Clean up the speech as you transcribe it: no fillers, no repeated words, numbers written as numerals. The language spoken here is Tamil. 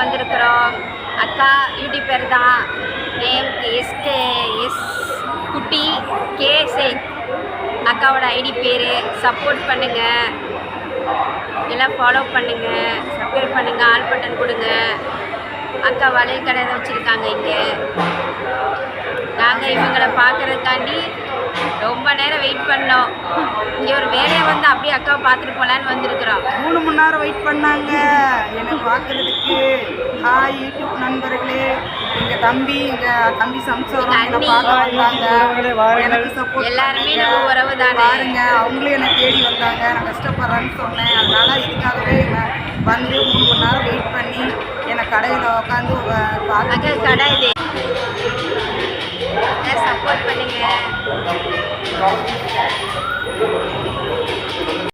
வந்திருக்கிறோம். அக்கா யூடியூப் பேர் தான், நேம் எஸ் குட்டி கேசே அக்காவோட ஐடி பேர். சப்போர்ட் பண்ணுங்கள், எல்லாம் ஃபாலோ பண்ணுங்கள், சப்ஸ்கிரைப் பண்ணுங்கள், ஆல் பட்டன் கொடுங்க. அக்கா வளையல் கடை வச்சுருக்காங்க இங்கே. நாங்கள் இவங்களை பார்க்குறதுக்காண்டி ரொம்ப நேரம் வெயிட் பண்ணோம். இங்கே ஒரு வேலையை வந்து அப்படியே அக்காவை பார்த்துட்டு போகலான்னு வந்திருக்கிறோம். 3 மணி நேரம் வெயிட் பண்ணாங்க என்னை பார்க்குறதுக்கு. ஹாய் யூடியூப் நண்பர்களே, எங்கள் தம்பி சம்சாரம் என்னை பார்க்க வந்தாங்க. எனக்கு சப்போர்ட் எல்லாருமே நம்ம உறவு தானே. பாருங்க, அவங்களும் என்னை தேடி வந்தாங்க. நான் கஷ்டப்படுறேன்னு சொன்னேன். அதனால் இதுக்காகவே வந்து 3 மணி நேரம் வெயிட் பண்ணி என்னை கடையில் உட்காந்து பார்க்க. கடை இது, சப்போர்ட் பண்ணுங்க.